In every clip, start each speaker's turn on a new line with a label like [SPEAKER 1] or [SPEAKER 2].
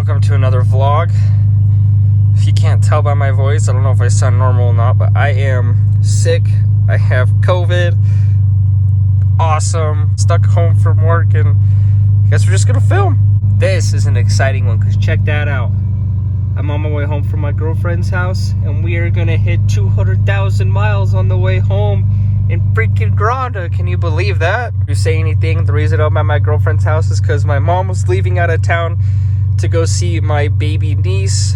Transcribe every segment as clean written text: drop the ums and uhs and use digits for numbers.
[SPEAKER 1] welcome to another vlog. If you can't tell by my voice, I don't know if I sound normal or not, but I am sick. I have COVID. Awesome. Stuck home from work, and I guess we're just gonna film. This is an exciting one, because check that out. I'm on my way home from my girlfriend's house, and we are gonna hit 200,000 miles on the way home in freaking Gronda. Can you believe that? If you say anything, the reason I'm at my girlfriend's house is because my mom was leaving out of town to go see my baby niece,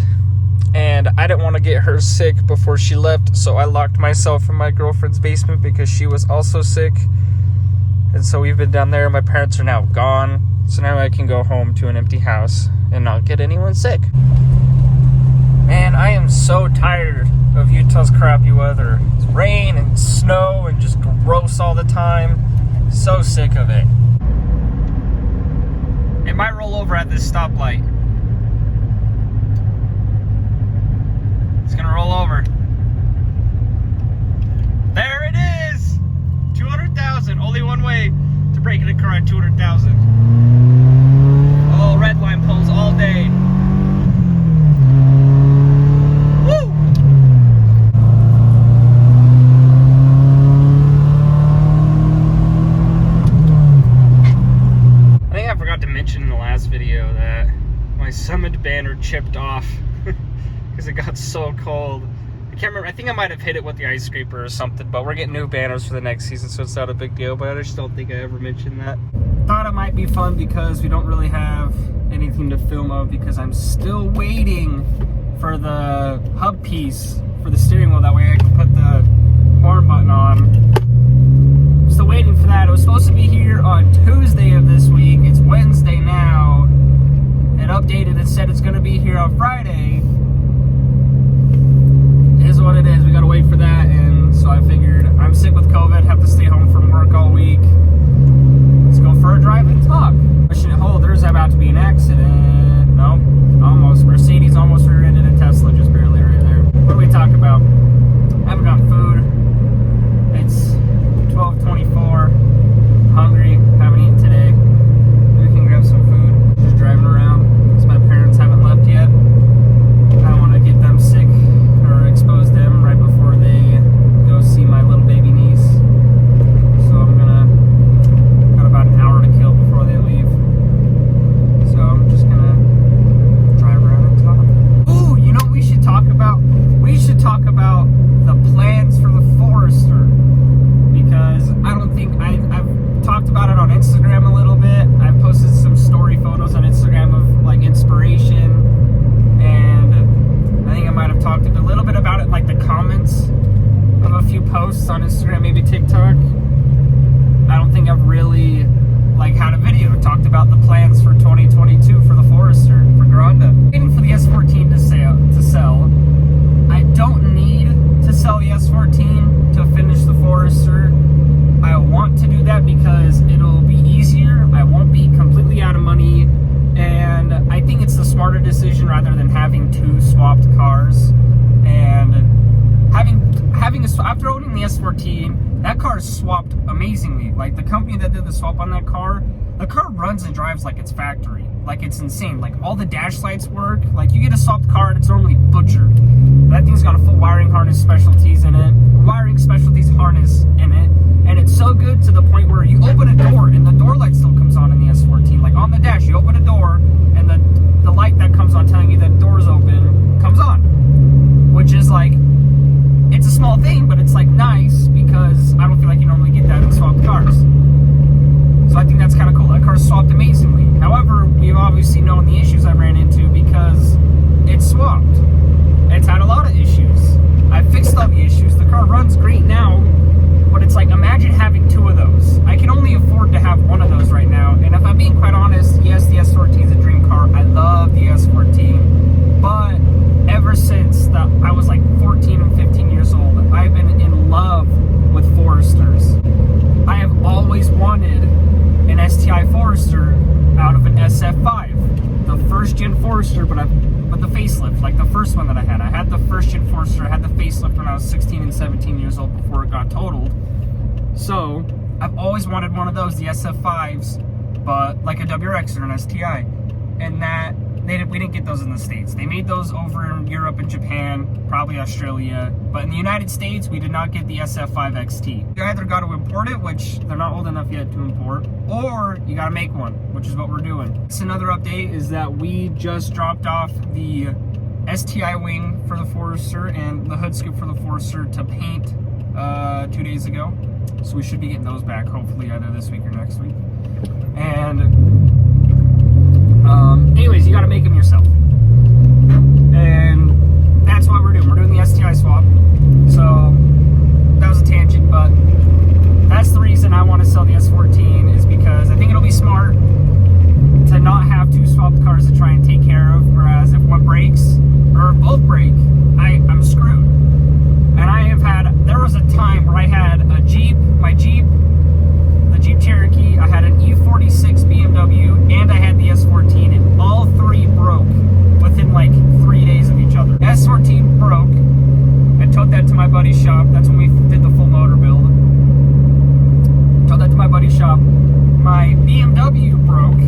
[SPEAKER 1] and I didn't want to get her sick before she left, so I locked myself in my girlfriend's basement because she was also sick. And so we've been down there. My parents are now gone, so now I can go home to an empty house and not get anyone sick. Man, I am so tired of Utah's crappy weather. It's rain and snow and just gross all the time. So sick of it. It might roll over at this stoplight. It's gonna roll over. There it is! 200,000. Only one way to break in a car at 200,000. Oh, red line pulls all day. In the last video that my summit banner chipped off because it got so cold. I can't remember. I think I might have hit it with the ice scraper or something, but we're getting new banners for the next season, so it's not a big deal. But I just don't think I ever mentioned that. Thought it might be fun because we don't really have anything to film of, because I'm still waiting for the hub piece for the steering wheel. That way I can put the horn button on. Still waiting for that. It was supposed to be here on Tuesday of this week. It's Wednesday now. It updated and said it's going to be here on Friday. It is what it is. We got to wait for that. And so I figured I'm sick with COVID, have to stay home from work all week. Let's go for a drive and talk. Pushing it, hold, there's about to be an accident. Nope. Almost. Mercedes almost rear-ended a Tesla just barely right there. What do we talk about? I haven't got food. It's 12:24. Hungry. Haven't eaten today. Maybe we can grab some food. Just driving around because my parents haven't left yet. I don't want to get them sick or expose them right before they go see my little baby niece. So I'm got about an hour to kill before they leave. So I'm just gonna drive around and talk. Ooh, you know what we should talk about? We should talk about the plans for the Forester. Because I don't think I've talked about it on Instagram a little bit. I've posted some story photos on Instagram of like inspiration, and I think I might have talked a little bit about it, like the comments of a few posts on Instagram, maybe TikTok. I don't think I've really like had a video talked about the plans for 2022 for the Forester for Gronda. Waiting for the S14 to sell. I don't need to sell the S14 to finish the Forester. I want to do that because it'll be easier. I won't be completely out of money, and I think it's the smarter decision rather than having two swapped cars. And after owning the S14, that car is swapped amazingly. Like the company that did the swap on that car, the car runs and drives like it's factory. Like it's insane. Like all the dash lights work. Like you get a swapped car and it's normally butchered. That thing's got a full wiring harness specialties in it. Wiring specialties harness in it. And it's so good to the point where you open a door and the door light still comes on in the S14. Like on the dash, you open a door and the light that comes on telling you that door's open comes on. Which is like, it's a small thing, but it's like nice because I don't feel like you normally get that in swapped cars. So I think that's kind of cool. That car's swapped amazingly. However, we've obviously known the issues I ran into because it's swapped. It's had a lot of issues. I fixed all the issues. The car runs great now, but it's like, imagine having two of those. I can only afford to have one of those right now. And if I'm being quite honest, yes, the S14 is a dream car. I love the S14. But ever since I was like 14 and 15 years old, I've been in love with Foresters. I have always wanted an STI Forester out of an SF5. The first gen Forester, but the facelift, like the first one that I had. I had the first gen Forester, I had the facelift when I was 16 and 17 years old before it got totaled. So I've always wanted one of those, the SF5s, but like a WRX or an STI. And that we didn't get those in the States. They made those over in Europe and Japan, probably Australia. But in the United States, we did not get the SF5 XT. You either got to import it, which they're not old enough yet to import, or you got to make one, which is what we're doing. It's another update is that we just dropped off the STI wing for the Forester and the hood scoop for the Forester to paint 2 days ago. So we should be getting those back hopefully either this week or next week. And anyways, you got to make them yourself. And that's what we're doing. We're doing the STI swap. So that was a tangent, but that's the reason I want to sell the S14 is because I think it'll be smart to not have two swapped cars to try and take care of. Whereas if one breaks or both break, I'm screwed. And there was a time where I had a Jeep, the Jeep Cherokee, I had an E46 BMW, and I had the S14, and all three broke within like 3 days of each other. S14 broke. I towed that to my buddy's shop. That's when we did the full motor build. Towed that to my buddy's shop. My BMW broke.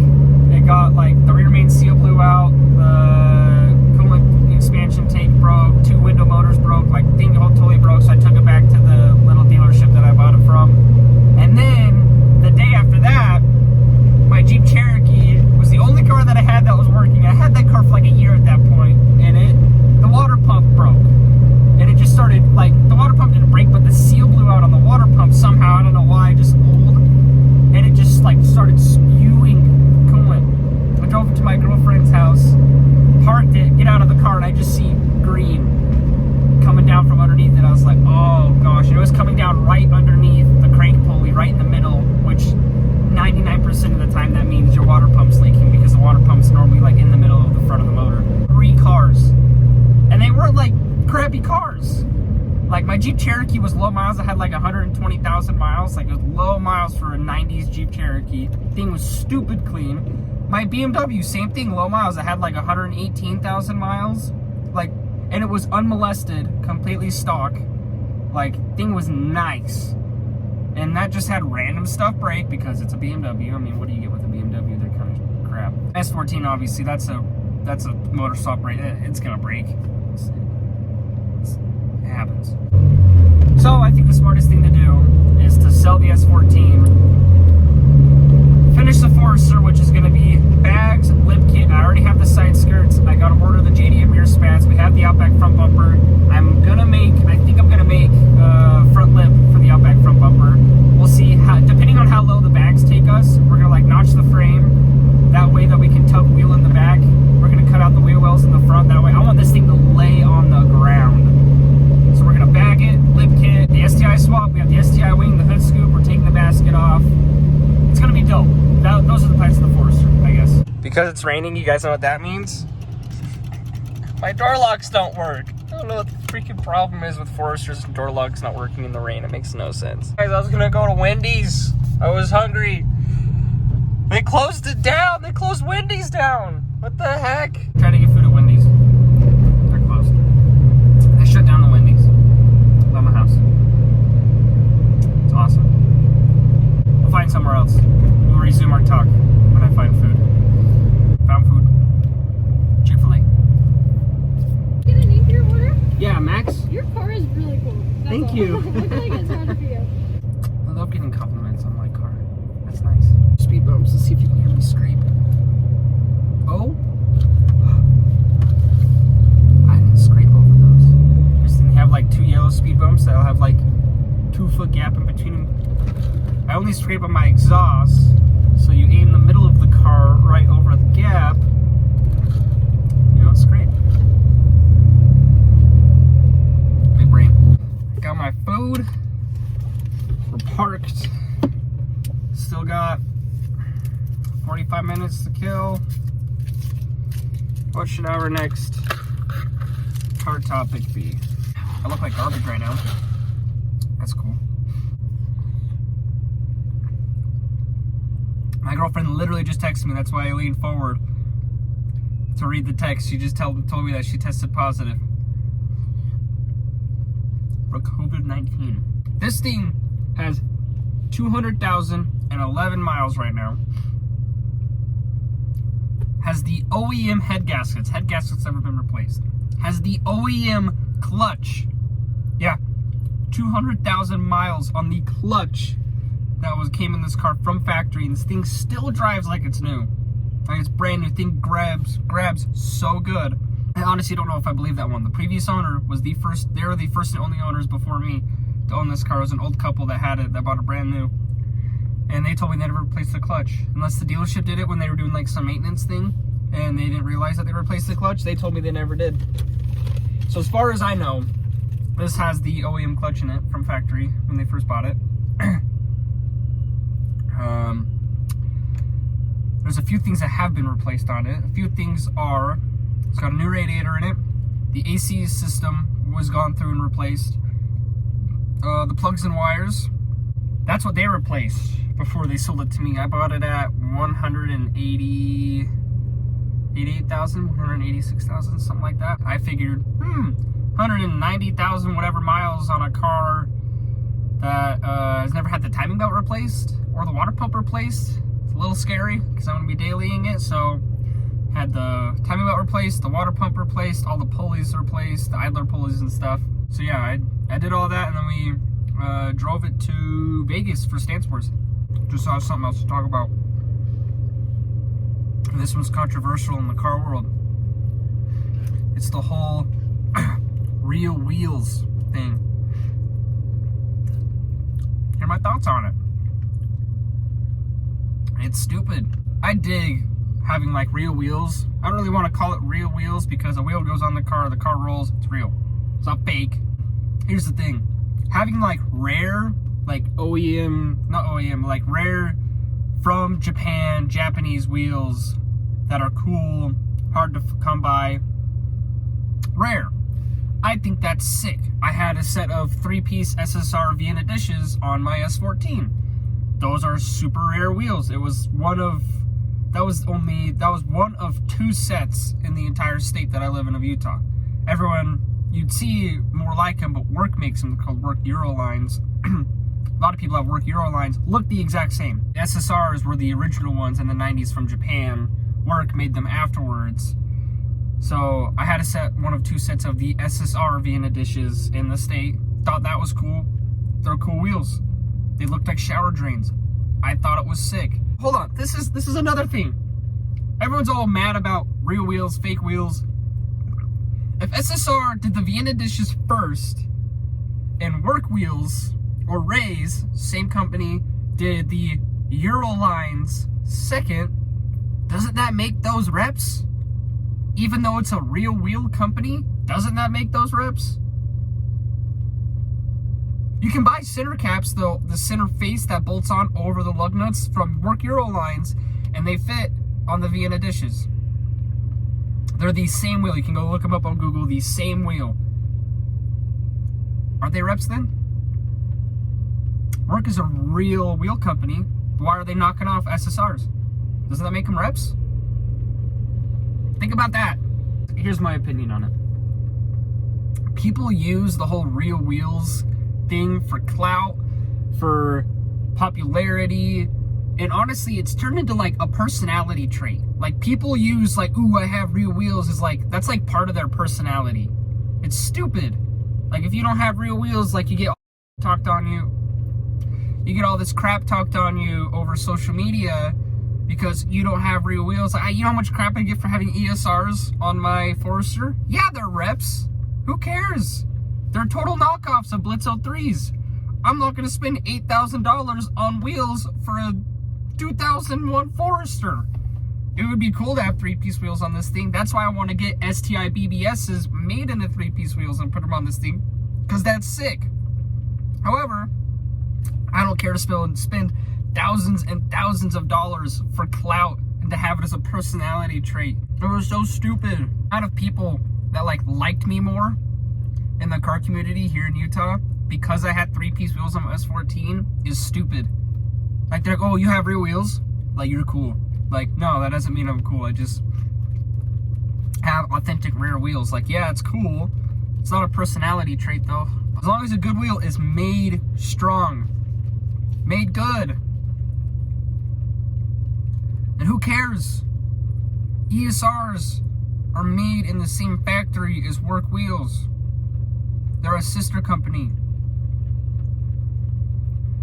[SPEAKER 1] It got like the rear main seal blew out, the coolant expansion tank broke, two window motors broke, like thing totally broke. So I took it back to the little dealership that I bought it from. And then the day after that, my Jeep Cherokee was the only car that I had that was working. I had that car for like a year at that point, and the water pump broke. And it just started, like, the water pump didn't break, but the seal blew out on the water pump somehow. I don't know why, just old. And it just, like, started spewing coolant. I drove it to my girlfriend's house, parked it, get out of the car, and I just see green coming down from underneath it. I was like, oh gosh. And it was coming down right underneath the crank pulley, right in the middle, which 99% of the time that means your water pump's leaking because the water pump's normally like in the middle of the front of the motor. 3 cars. And they weren't like crappy cars. Like my Jeep Cherokee was low miles. I had like 120,000 miles. Like it was low miles for a 90s Jeep Cherokee. Thing was stupid clean. My BMW, same thing, low miles. I had like 118,000 miles. Like, and it was unmolested, completely stock. Like, thing was nice. And that just had random stuff break because it's a BMW. I mean, what do you get with a BMW? They're kind of crap. S14, obviously, that's a motor swap break. It's gonna break. It happens. So I think the smartest thing to do is to sell the S14. Finish the Forester, which is going to be bags, lip kit. I already have the side skirts. I got to order the JDM rear spats. We have the Outback front bumper. I think I'm going to make front lip for the Outback front bumper. We'll see, depending on how low the bags take us, we're going to like notch the frame. That way that we can tug wheel in the back. We're going to cut out the wheel wells in the front. That way I want this thing to lay on the ground. So we're going to bag it, lip kit, the STI swap. We have the STI wing, the hood scoop. We're taking the basket off. It's going to be dope. Those are the plans of the Forester, I guess. Because it's raining, you guys know what that means? My door locks don't work. I don't know what the freaking problem is with Foresters and door locks not working in the rain. It makes no sense. Guys, I was going to go to Wendy's. I was hungry. They closed it down. They closed Wendy's down. What the heck? Try to get food at Wendy's. They're closed. They shut down the Wendy's by my house. It's awesome. We'll find somewhere else. We'll resume our talk when I find food. Found food. Chick-fil-A.
[SPEAKER 2] Get a name for your order?
[SPEAKER 1] Yeah, Max.
[SPEAKER 2] Your car is really cool.
[SPEAKER 1] Thank you.
[SPEAKER 2] Looks like it's harder for you.
[SPEAKER 1] I love getting compliments on my car. That's nice. Speed bumps. Let's see if you can hear me scrape. Oh. I didn't scrape over those. Just didn't have like 2 yellow speed bumps that'll have like 2 foot gap in between them. I only scrape on my exhaust, so you aim the middle of the car right over the gap. You don't scrape. Big brain. I got my food. We're parked. Still got 45 minutes to kill. What should our next car topic be? I look like garbage right now. That's cool. My girlfriend literally just texted me. That's why I leaned forward to read the text. She just told me that she tested positive for COVID-19. This thing has 200,011 miles right now. has the OEM head gaskets. Head gaskets never been replaced. Has the OEM clutch. Yeah, 200,000 miles on the clutch that came in this car from factory, and this thing still drives like it's new. Like it's brand new. Thing grabs so good. I honestly don't know if I believe that one. The previous owner was the first. They were the first and only owners before me to own this car. It was an old couple that had it, that bought it brand new, and they told me they never replaced the clutch unless the dealership did it when they were doing like some maintenance thing, and they didn't realize that they replaced the clutch. They told me they never did. So as far as I know, this has the OEM clutch in it from factory when they first bought it. There's a few things that have been replaced on it. A few things are, it's got a new radiator in it. The AC system was gone through and replaced. The plugs and wires, that's what they replaced before they sold it to me. I bought it at 188,000, 186,000, something like that. I figured, 190,000 whatever miles on a car that has never had the timing belt replaced or the water pump replaced. It's a little scary because I'm going to be dailying it. So had the timing belt replaced, the water pump replaced, all the pulleys replaced, the idler pulleys and stuff. So yeah, I did all that, and then we drove it to Vegas for Stance Wars. Just saw something else to talk about. This one's controversial in the car world. It's the whole real wheels thing. Here are my thoughts on it. It's stupid. I dig having like real wheels. I don't really want to call it real wheels because a wheel goes on the car rolls, it's real. It's not fake. Here's the thing. Having like rare, like like rare from Japan, Japanese wheels that are cool, hard to come by, rare. I think that's sick. I had a set of 3-piece SSR Vienna dishes on my S14. Those are super rare wheels. That was one of 2 sets in the entire state that I live in of Utah. Everyone, you'd see more like them, but Work makes them. They're called Work Euro lines. A lot of people have Work Euro lines. Look the exact same. The SSRs were the original ones in the 90s from Japan. Work made them afterwards. So I had a set, one of 2 sets of the SSR Vienna dishes in the state. Thought that was cool. They're cool wheels. They looked like shower drains. I thought it was sick. Hold on, this is another thing. Everyone's all mad about real wheels, fake wheels. If SSR did the Vienna dishes first, and Work Wheels, or Rays, same company, did the Euro lines second, doesn't that make those reps? Even though it's a real wheel company, doesn't that make those reps? You can buy center caps, though, the center face that bolts on over the lug nuts from Work Euro lines, and they fit on the Vienna dishes. They're the same wheel. You can go look them up on Google, the same wheel. Aren't they reps then? Work is a real wheel company. Why are they knocking off SSRs? Doesn't that make them reps? Think about that. Here's my opinion on it. People use the whole real wheels thing for clout, for popularity, and honestly, it's turned into like a personality trait. Like people use like, ooh, I have real wheels, is like, that's like part of their personality. It's stupid. Like if you don't have real wheels, like you get talked on you. You get all this crap talked on you over social media because you don't have real wheels. Like, you know how much crap I get for having ESRs on my Forester? Yeah, they're reps. Who cares? They're total knockoffs of Blitz 03s. I'm not going to spend $8,000 on wheels for a 2001 Forester. It would be cool to have 3-piece wheels on this thing. That's why I want to get STI BBSs made into 3-piece wheels and put them on this thing, because that's sick. However, I don't care to spend thousands and thousands of dollars for clout and to have it as a personality trait. It was so stupid. Out of people that liked me more in the car community here in Utah because I had 3-piece wheels on my S14 is stupid. Like, they're like, oh, you have real wheels? Like, you're cool. Like, no, that doesn't mean I'm cool. I just have authentic rear wheels. Like, yeah, it's cool. It's not a personality trait, though. As long as a good wheel is made strong, made good, and who cares? ESRs are made in the same factory as Work Wheels. They're a sister company.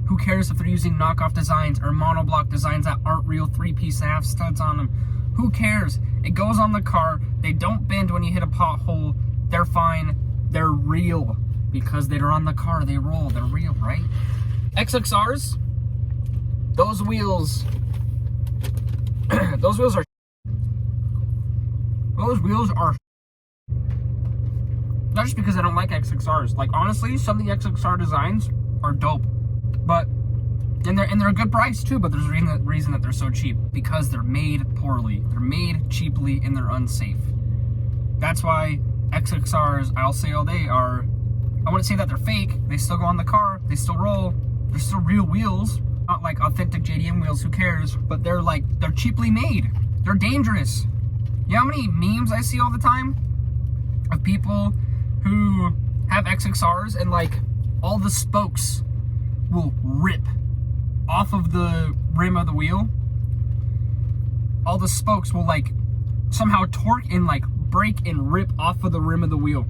[SPEAKER 1] Who cares if they're using knockoff designs or monoblock designs that aren't real 3-piece that have studs on them? Who cares? It goes on the car. They don't bend when you hit a pothole. They're fine. They're real. Because they're on the car. They roll. They're real, right? XXRs, those wheels are those wheels are not just because I don't like XXRs. Like, honestly, some of the XXR designs are dope. But and they're a good price too, but there's a reason that they're so cheap. Because they're made poorly. They're made cheaply and they're unsafe. That's why XXRs, I'll say all day, are, I wouldn't say that they're fake. They still go on the car, they still roll, they're still real wheels. Not like authentic JDM wheels, who cares? But they're cheaply made. They're dangerous. You know how many memes I see all the time of people who have XXRs and like all the spokes will rip off of the rim of the wheel. All the spokes will like somehow torque and like break and rip off of the rim of the wheel.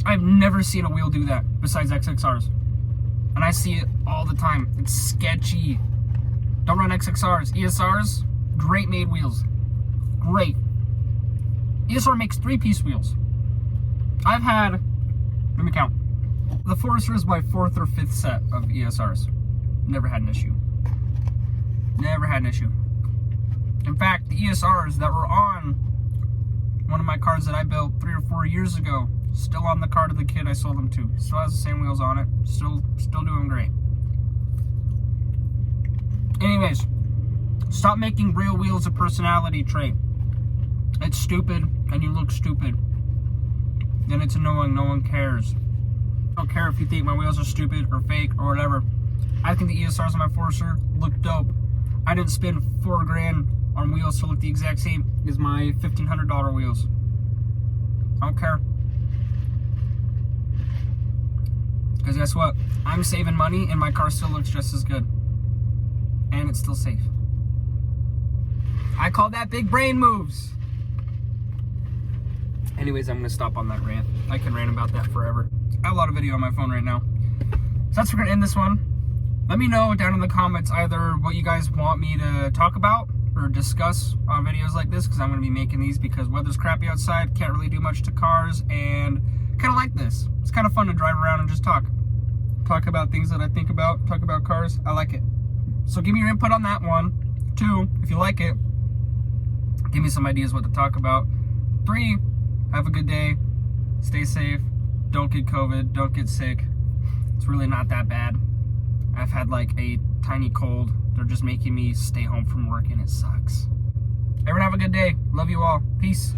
[SPEAKER 1] I've never seen a wheel do that besides XXRs. And I see it all the time. It's sketchy. Don't run XXRs. ESRs, great made wheels. Great. ESR makes 3-piece wheels. I've had, let me count. The Forester is my 4th or 5th set of ESRs. Never had an issue. Never had an issue. In fact, the ESRs that were on one of my cars that I built 3 or 4 years ago, still on the car to the kid I sold them to. Still has the same wheels on it. Still doing great. Anyways, stop making real wheels a personality trait. It's stupid, and you look stupid. Then it's annoying. No one cares. I don't care if you think my wheels are stupid or fake or whatever. I think the ESRs on my Forester look dope. I didn't spend $4,000 on wheels to look the exact same as my $1,500 wheels. I don't care. Because guess what? I'm saving money and my car still looks just as good. And it's still safe. I call that big brain moves. Anyways, I'm going to stop on that rant. I can rant about that forever. I have a lot of video on my phone right now. So that's where we're going to end this one. Let me know down in the comments either what you guys want me to talk about or discuss on videos like this, because I'm going to be making these because weather's crappy outside, can't really do much to cars, and kind of like this. It's kind of fun to drive around and just talk about things that I think about, talk about cars. I like it. So give me your input on that one. 2, if you like it, give me some ideas what to talk about. 3, have a good day, stay safe, don't get COVID, don't get sick. It's really not that bad. I've had like a tiny cold. They're just making me stay home from work and it sucks. Everyone have a good day. Love you all. Peace.